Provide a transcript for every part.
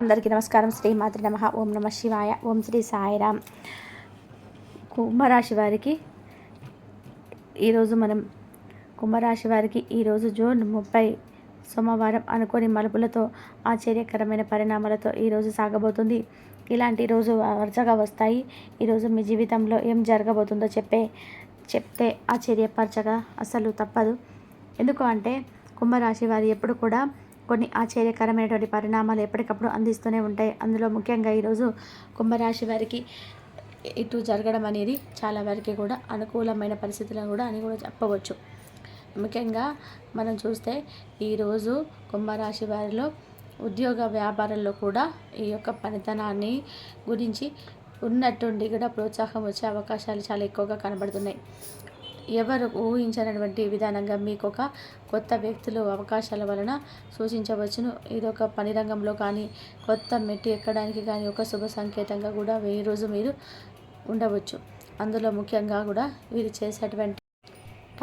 అందరికీ నమస్కారం. శ్రీమాత్రి నమః. ఓం నమ శివాయ. ఓం శ్రీ సాయిరామ్. కుంభరాశి వారికి ఈరోజు జూన్ 30 సోమవారం అనుకోని మలుపులతో ఆశ్చర్యకరమైన పరిణామాలతో ఈరోజు సాగబోతుంది. ఇలాంటి రోజు వరుసగా వస్తాయి. ఈరోజు మీ జీవితంలో ఏం జరగబోతుందో చెప్తే ఆశ్చర్యపరచగా అసలు తప్పదు. ఎందుకు అంటే కుంభరాశి వారు ఎప్పుడు కూడా కొన్ని ఆశ్చర్యకరమైనటువంటి పరిణామాలు ఎప్పటికప్పుడు అందిస్తూనే ఉంటాయి. అందులో ముఖ్యంగా ఈరోజు కుంభరాశి వారికి ఇటు జరగడం అనేది చాలా వరకు కూడా అనుకూలమైన పరిస్థితులను కూడా అని కూడా చెప్పవచ్చు. ముఖ్యంగా మనం చూస్తే ఈరోజు కుంభరాశి వారిలో ఉద్యోగ వ్యాపారంలో కూడా ఈ యొక్క పనితనాన్ని గురించి ఉన్నట్టుండి కూడా ప్రోత్సాహం వచ్చే అవకాశాలు చాలా ఎక్కువగా కనబడుతున్నాయి. ఎవరు ఊహించినటువంటి విధానంగా మీకు ఒక కొత్త వ్యక్తులు అవకాశాల వలన సూచించవచ్చును. ఇదొక పని రంగంలో కానీ కొత్త మెట్టు ఎక్కడానికి కానీ ఒక శుభ సంకేతంగా కూడా ఈరోజు మీరు ఉండవచ్చు. అందులో ముఖ్యంగా కూడా వీరు చేసేటువంటి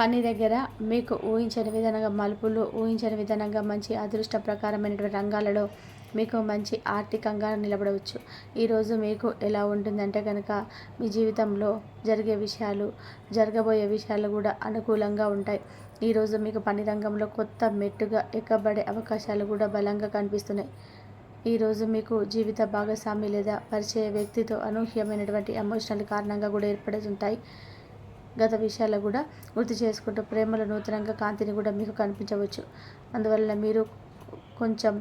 పని దగ్గర మీకు ఊహించని విధానంగా మలుపులు, ఊహించని విధానంగా మంచి అదృష్ట ప్రకారమైనటువంటి రంగాలలో మీకు మంచి ఆర్థికంగా నిలబడవచ్చు. ఈరోజు మీకు ఎలా ఉంటుందంటే కనుక మీ జీవితంలో జరగబోయే విషయాలు కూడా అనుకూలంగా ఉంటాయి. ఈరోజు మీకు పని రంగంలో కొత్త మెట్టుగా ఎక్కబడే అవకాశాలు కూడా బలంగా కనిపిస్తున్నాయి. ఈరోజు మీకు జీవిత భాగస్వామి లేదా పరిచయ వ్యక్తితో అనూహ్యమైనటువంటి ఎమోషనల్ కారణంగా కూడా ఏర్పడుతుంటాయి. గత విషయాలు కూడా గుర్తు చేసుకుంటూ ప్రేమలో నూతనంగా కాంతిని కూడా మీకు కనిపించవచ్చు. అందువల్ల మీరు కొంచెం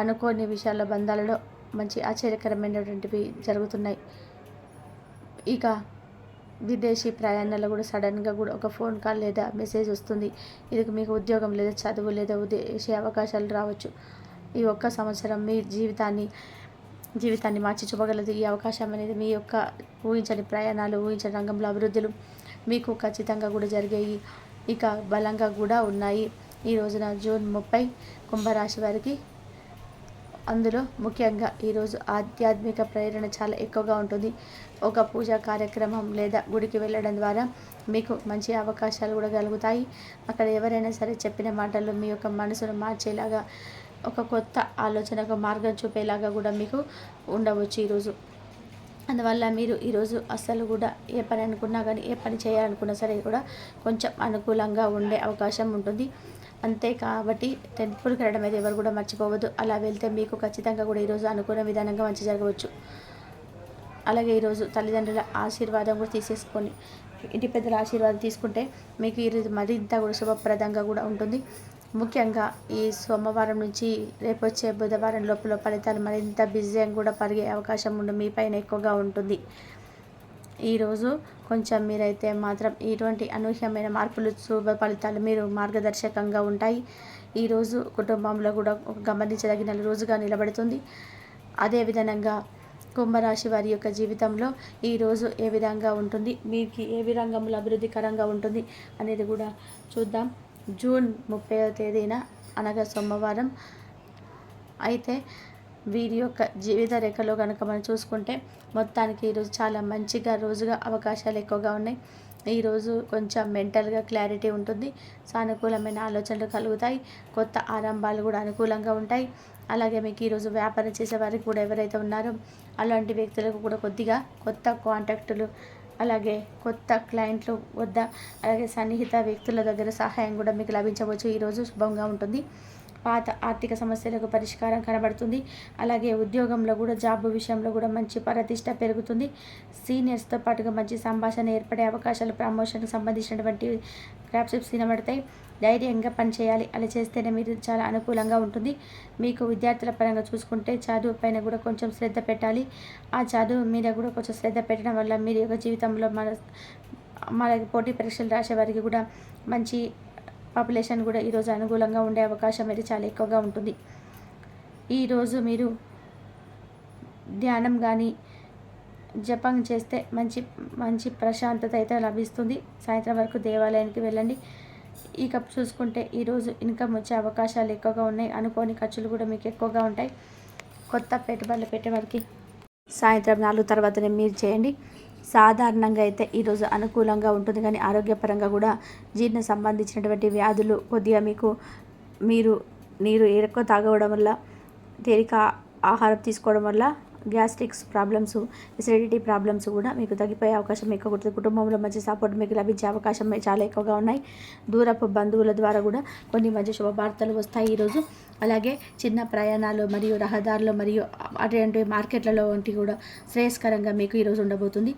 అనుకోని విషయాల బంధాలలో మంచి ఆశ్చర్యకరమైనటువంటివి జరుగుతున్నాయి. ఇక విదేశీ ప్రయాణాలు కూడా సడన్గా కూడా ఒక ఫోన్ కాల్ లేదా మెసేజ్ వస్తుంది. ఇది మీకు ఉద్యోగం లేదా చదువు లేదా విదేశీ అవకాశాలు రావచ్చు. ఈ ఒక్క సంవత్సరం మీ జీవితాన్ని మార్చి చూపగలదు. ఈ అవకాశం అనేది మీ యొక్క ఊహించని ప్రయాణాలు, ఊహించని రంగంలో అభివృద్ధులు మీకు ఖచ్చితంగా కూడా జరిగాయి. ఇక బలంగా కూడా ఉన్నాయి. ఈ రోజున జూన్ 30 కుంభరాశి వారికి అందులో ముఖ్యంగా ఈరోజు ఆధ్యాత్మిక ప్రేరణ చాలా ఎక్కువగా ఉంటుంది. ఒక పూజా కార్యక్రమం లేదా గుడికి వెళ్ళడం ద్వారా మీకు మంచి అవకాశాలు కూడా కలుగుతాయి. అక్కడ ఎవరైనా సరే చెప్పిన మాటలు మీ యొక్క మనసును మార్చేలాగా, ఒక కొత్త ఆలోచనకు మార్గం చూపేలాగా కూడా మీకు ఉండవచ్చు ఈరోజు. అందువల్ల మీరు ఈరోజు అస్సలు కూడా ఏ పని అనుకున్నా కానీ, ఏ పని చేయాలనుకున్నా సరే కూడా కొంచెం అనుకూలంగా ఉండే అవకాశం ఉంటుంది. అంతే కాబట్టి టెంపుల్కి వెళ్ళడం అయితే ఎవరు కూడా మర్చిపోవద్దు. అలా వెళ్తే మీకు ఖచ్చితంగా కూడా ఈరోజు అనుకున్న విధానంగా మంచి జరగవచ్చు. అలాగే ఈరోజు తల్లిదండ్రుల ఆశీర్వాదం కూడా తీసేసుకొని, ఇంటి పెద్దల ఆశీర్వాదం తీసుకుంటే మీకు ఈరోజు మరింత కూడా శుభప్రదంగా కూడా ఉంటుంది. ముఖ్యంగా ఈ సోమవారం నుంచి రేపు వచ్చే బుధవారం లోపల ఫలితాలు మరింత బిజీగా కూడా పరిగే అవకాశం మీ పైన ఎక్కువగా ఉంటుంది. ఈరోజు కొంచెం మీరైతే మాత్రం ఇటువంటి అనూహ్యమైన మార్పులు, శుభ ఫలితాలు మీరు మార్గదర్శకంగా ఉంటాయి. ఈరోజు కుటుంబంలో కూడా ఒక గమనించదగిన రోజుగా నిలబడుతుంది. అదేవిధంగా కుంభరాశి వారి యొక్క జీవితంలో ఈరోజు ఏ విధంగా ఉంటుంది, మీకు ఏ రంగంలో అభివృద్ధికరంగా ఉంటుంది అనేది కూడా చూద్దాం. జూన్ 30వ తేదీన అనగా సోమవారం అయితే వీరి యొక్క జీవిత రేఖలో కనుక మనం చూసుకుంటే మొత్తానికి ఈరోజు చాలా మంచిగా రోజుగా అవకాశాలు ఎక్కువగా ఉన్నాయి. ఈరోజు కొంచెం మెంటల్గా క్లారిటీ ఉంటుంది. సానుకూలమైన ఆలోచనలు కలుగుతాయి. కొత్త ఆరంభాలు కూడా అనుకూలంగా ఉంటాయి. అలాగే మీకు ఈరోజు వ్యాపారం చేసే వారికి కూడా ఎవరైతే ఉన్నారో అలాంటి వ్యక్తులకు కూడా కొద్దిగా కొత్త కాంటాక్టులు, అలాగే కొత్త క్లయింట్లు వద్ద, అలాగే సన్నిహిత వ్యక్తుల దగ్గర సహాయం కూడా మీకు లభించవచ్చు. ఈరోజు శుభంగా ఉంటుంది. పాత ఆర్థిక సమస్యలకు పరిష్కారం కనబడుతుంది. అలాగే ఉద్యోగంలో కూడా జాబ్ విషయంలో కూడా మంచి ప్రతిష్ట పెరుగుతుంది. సీనియర్స్తో పాటుగా మంచి సంభాషణ ఏర్పడే అవకాశాలు, ప్రమోషన్కి సంబంధించినటువంటి క్రాప్షిప్స్ వినబడతాయి. ధైర్యంగా పనిచేయాలి. అలా చేస్తేనే మీరు చాలా అనుకూలంగా ఉంటుంది. మీకు విద్యార్థుల పరంగా చూసుకుంటే చదువు పైన కూడా కొంచెం శ్రద్ధ పెట్టాలి. ఆ చదువు మీద కూడా కొంచెం శ్రద్ధ పెట్టడం వల్ల మీరు యొక్క జీవితంలో మన పోటీ పరీక్షలు రాసే వారికి కూడా మంచి పాపులేషన్ కూడా ఈరోజు అనుకూలంగా ఉండే అవకాశం అయితే చాలా ఎక్కువగా ఉంటుంది. ఈరోజు మీరు ధ్యానం కానీ జపం చేస్తే మంచి ప్రశాంతత అయితే లభిస్తుంది. సాయంత్రం వరకు దేవాలయానికి వెళ్ళండి. ఇక చూసుకుంటే ఈరోజు ఇన్కమ్ వచ్చే అవకాశాలు ఎక్కువగా ఉన్నాయి. అనుకోని ఖర్చులు కూడా మీకు ఎక్కువగా ఉంటాయి. కొత్త పెట్టుబడులు పెట్టే వారికి సాయంత్రం 4 తర్వాతనే మీరు చేయండి. సాధారణంగా అయితే ఈరోజు అనుకూలంగా ఉంటుంది. కానీ ఆరోగ్యపరంగా కూడా జీర్ణ సంబంధించినటువంటి వ్యాధులు కొద్దిగా మీకు నీరు ఎక్కువ తాగడం వల్ల తేలిక ఆహారం తీసుకోవడం వల్ల గ్యాస్ట్రిక్స్ ప్రాబ్లమ్స్, ఎసిడిటీ ప్రాబ్లమ్స్ కూడా మీకు తగ్గిపోయే అవకాశం ఎక్కువ ఉంటుంది. కుటుంబంలో మంచి సపోర్ట్ మీకు లభించే అవకాశం చాలా ఎక్కువగా ఉన్నాయి. దూరపు బంధువుల ద్వారా కూడా కొన్ని మంచి శుభవార్తలు వస్తాయి ఈరోజు. అలాగే చిన్న ప్రయాణాలు మరియు రహదారులు మరియు అటువంటి మార్కెట్లలో వంటి కూడా శ్రేయస్కరంగా మీకు ఈరోజు ఉండబోతుంది.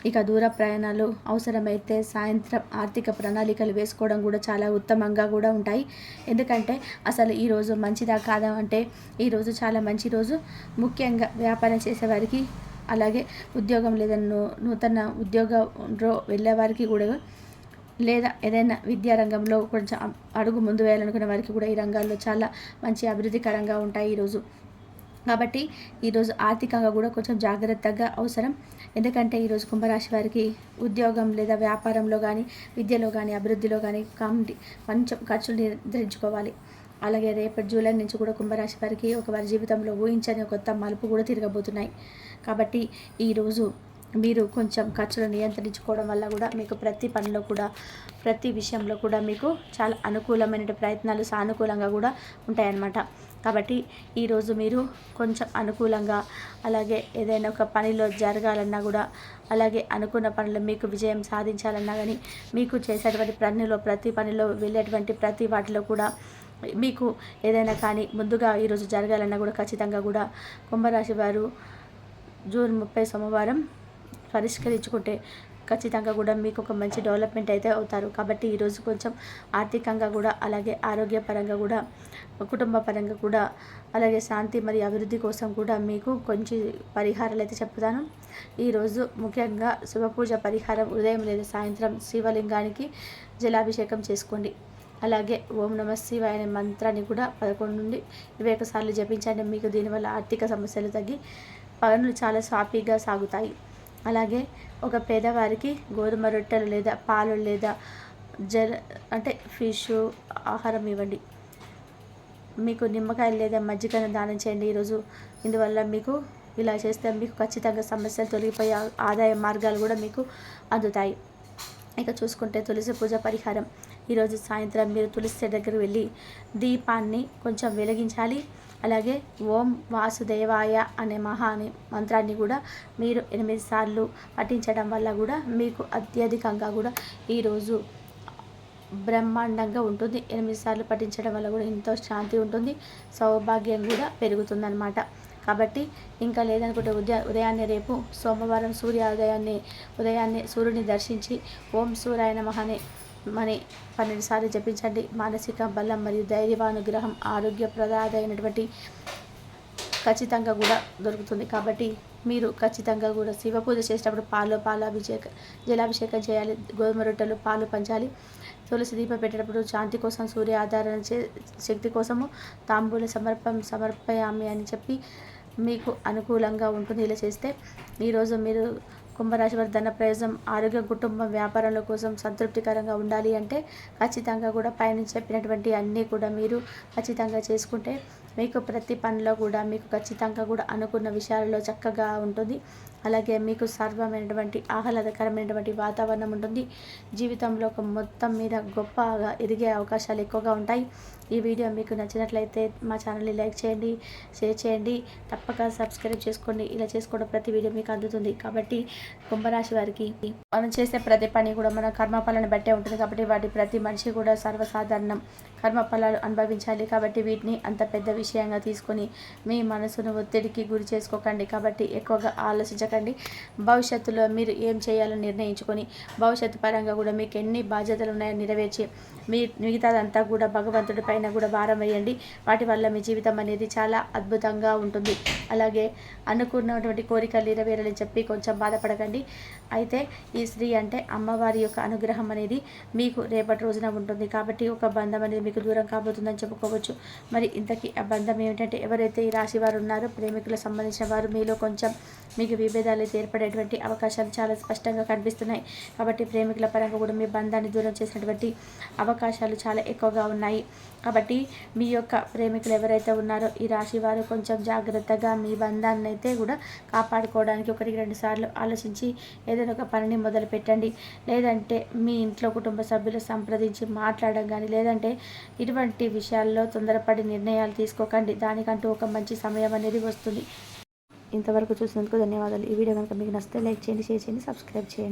ఇక దూర ప్రయాణాలు అవసరమైతే సాయంత్రం ఆర్థిక ప్రణాళికలు వేసుకోవడం కూడా చాలా ఉత్తమంగా కూడా ఉంటాయి. ఎందుకంటే అసలు ఈరోజు మంచిదా కాదా అంటే ఈరోజు చాలా మంచి రోజు. ముఖ్యంగా వ్యాపారం చేసేవారికి, అలాగే ఉద్యోగం లేదా నూతన ఉద్యోగంలో వెళ్ళేవారికి కూడా, లేదా ఏదైనా విద్యారంగంలో కొంచెం అడుగు ముందు వేయాలనుకునే వారికి కూడా ఈ రంగాల్లో చాలా మంచి అభివృద్ధికరంగా ఉంటాయి ఈరోజు. కాబట్టి ఈరోజు ఆర్థికంగా కూడా కొంచెం జాగ్రత్తగా అవసరం. ఎందుకంటే ఈరోజు కుంభరాశి వారికి ఉద్యోగం లేదా వ్యాపారంలో కానీ, విద్యలో కానీ, అభివృద్ధిలో కానీ కొంచెం ఖర్చులు నిర్ధరించుకోవాలి. అలాగే రేపటి జూలై నుంచి కూడా కుంభరాశి వారికి వారి జీవితంలో ఊహించని కొత్త మలుపు కూడా తిరగబోతున్నాయి. కాబట్టి ఈరోజు మీరు కొంచెం ఖర్చులు నియంత్రించుకోవడం వల్ల కూడా మీకు ప్రతి పనిలో కూడా, ప్రతి విషయంలో కూడా మీకు చాలా అనుకూలమైన ప్రయత్నాలు సానుకూలంగా కూడా ఉంటాయన్నమాట. కాబట్టి ఈరోజు మీరు కొంచెం అనుకూలంగా, అలాగే ఏదైనా ఒక పనిలో జరగాలన్నా కూడా, అలాగే అనుకున్న పనులు మీకు విజయం సాధించాలన్నా కానీ, మీకు చేసేటువంటి ప్రతి పనిలో వెళ్ళేటువంటి ప్రతి వాటిలో కూడా మీకు ఏదైనా కానీ ముందుగా ఈరోజు జరగాలన్నా కూడా ఖచ్చితంగా కూడా కుంభరాశి వారు జూన్ 30 సోమవారం పరిష్కరించుకుంటే ఖచ్చితంగా కూడా మీకు ఒక మంచి డెవలప్మెంట్ అయితే అవుతారు. కాబట్టి ఈరోజు కొంచెం ఆర్థికంగా కూడా, అలాగే ఆరోగ్యపరంగా కూడా, కుటుంబ పరంగా కూడా, అలాగే శాంతి మరియు అభివృద్ధి కోసం కూడా మీకు కొంచెం పరిహారాలు అయితే చెప్తాను. ఈరోజు ముఖ్యంగా శుభపూజ పరిహారం ఉదయం లేదా సాయంత్రం శివలింగానికి జలాభిషేకం చేసుకోండి. అలాగే ఓం నమః శివాయ అనే మంత్రాన్ని కూడా 11 నుండి 21 సార్లు జపించండి. మీకు దీనివల్ల ఆర్థిక సమస్యలు తగ్గి పనులు చాలా సాఫీగా సాగుతాయి. అలాగే ఒక పేదవారికి గోధుమ రొట్టెలు లేదా పాలు లేదా ఫిష్ ఆహారం ఇవ్వండి. మీకు నిమ్మకాయలు లేదా మజ్జిగను దానం చేయండి ఈరోజు. ఇందువల్ల మీకు ఇలా చేస్తే మీకు ఖచ్చితంగా సమస్యలు తొలగిపోయే ఆదాయ మార్గాలు కూడా మీకు అందుతాయి. ఇక చూసుకుంటే తులసి పూజ పరిహారం. ఈరోజు సాయంత్రం మీరు తులసి దగ్గరికి వెళ్ళి దీపాన్ని కొంచెం వెలిగించాలి. అలాగే ఓం వాసుదేవాయ అనే మంత్రాన్ని కూడా మీరు 8 సార్లు పఠించడం వల్ల కూడా మీకు అత్యధికంగా కూడా ఈరోజు బ్రహ్మాండంగా ఉంటుంది. 8 సార్లు పఠించడం వల్ల కూడా ఎంతో శాంతి ఉంటుంది, సౌభాగ్యం కూడా పెరుగుతుందన్నమాట. కాబట్టి ఇంకా లేదనుకుంటే ఉదయాన్నే రేపు సోమవారం ఉదయాన్నే సూర్యుని దర్శించి ఓం సూర్యాయ నమః అని 12 సార్లు జపించండి. మానసిక బలం మరియు ధైర్యానుగ్రహం, ఆరోగ్యప్రదాయమైనటువంటి ఖచ్చితంగా కూడా దొరుకుతుంది. కాబట్టి మీరు ఖచ్చితంగా కూడా శివ పూజ చేసేటప్పుడు జలాభిషేకం చేయాలి. గోధుమ రొట్టెలు, పాలు పంచాలి. తులసి దీపం పెట్టేటప్పుడు శాంతి కోసం, సూర్య ఆధారణ శక్తి కోసము తాంబూల సమర్పయామి అని చెప్పి మీకు అనుకూలంగా ఉంటుంది. ఇలా చేస్తే ఈరోజు మీరు కుంభరాశి వారి ధన ప్రయోజనం, ఆరోగ్యం, కుటుంబం, వ్యాపారాల కోసం సంతృప్తికరంగా ఉండాలి అంటే ఖచ్చితంగా కూడా పైన చెప్పినటువంటి అన్నీ కూడా మీరు ఖచ్చితంగా చేసుకుంటే మీకు ప్రతి పనిలో కూడా మీకు ఖచ్చితంగా కూడా అనుకున్న విషయాలలో చక్కగా ఉంటుంది. అలాగే మీకు సర్వమైనటువంటి ఆహ్లాదకరమైనటువంటి వాతావరణం ఉంటుంది. జీవితంలో ఒక మొత్తం మీద గొప్పగా ఎదిగే అవకాశాలు ఎక్కువగా ఉంటాయి. ఈ వీడియో మీకు నచ్చినట్లయితే మా ఛానల్ని లైక్ చేయండి, షేర్ చేయండి, తప్పక సబ్స్క్రైబ్ చేసుకోండి. ఇలా చేసుకోవడం ప్రతి వీడియో మీకు అందుతుంది. కాబట్టి కుంభరాశి వారికి మనం చేసే ప్రతి పని కూడా మన కర్మఫలాన్ని బట్టే ఉంటుంది. కాబట్టి వాటి ప్రతి మనిషి కూడా సర్వసాధారణం కర్మఫలాలు అనుభవించాలి. కాబట్టి వీటిని అంత పెద్ద విషయంగా తీసుకొని మీ మనసును ఒత్తిడికి గురి చేసుకోకండి. కాబట్టి ఎక్కువగా ఆలోచించకండి. భవిష్యత్తులో మీరు ఏం చేయాలని నిర్ణయించుకొని భవిష్యత్తు పరంగా కూడా మీకు ఎన్ని బాధ్యతలు ఉన్నాయో నెరవేర్చి మిగతాదంతా కూడా భగవంతుడి పైన కూడా భారం వేయండి. వాటి వల్ల మీ జీవితం అనేది చాలా అద్భుతంగా ఉంటుంది. అలాగే అనుకున్నటువంటి కోరికలు నెరవేరాలని చెప్పి కొంచెం బాధపడకండి. అయితే ఈ స్త్రీ అంటే అమ్మవారి యొక్క అనుగ్రహం అనేది మీకు రేపటి రోజున ఉంటుంది. కాబట్టి ఒక బంధం అనేది మీకు దూరం కాబోతుందని చెప్పుకోవచ్చు. మరి ఇంతకీ ఆ బంధం ఏమిటంటే ఎవరైతే ఈ రాశి వారు ఉన్నారో ప్రేమికులకు సంబంధించిన వారు మీలో కొంచెం మీకు విభేదాలు అయితే ఏర్పడేటువంటి అవకాశాలు చాలా స్పష్టంగా కనిపిస్తున్నాయి. కాబట్టి ప్రేమికుల పరంగా కూడా మీ బంధాన్ని దూరం చేసినటువంటి అవకాశాలు చాలా ఎక్కువగా ఉన్నాయి. కాబట్టి మీ యొక్క ప్రేమికులు ఎవరైతే ఉన్నారో ఈ రాశి వారు కొంచెం జాగ్రత్తగా మీ బంధాన్ని అయితే కూడా కాపాడుకోవడానికి 1-2 సార్లు ఆలోచించి ఏదైనా ఒక పనిని మొదలు పెట్టండి. లేదంటే మీ ఇంట్లో కుటుంబ సభ్యులు సంప్రదించి మాట్లాడడం కానీ, లేదంటే ఇటువంటి విషయాల్లో తొందరపడి నిర్ణయాలు తీసుకోకండి. దానికంటూ ఒక మంచి సమయం అనేది వస్తుంది. ఇంతవరకు చూసినందుకు ధన్యవాదాలు. ఈ వీడియో కనుక మీకు నచ్చితే లైక్ చేయండి, షేర్ చేయండి, సబ్స్క్రైబ్ చేయండి.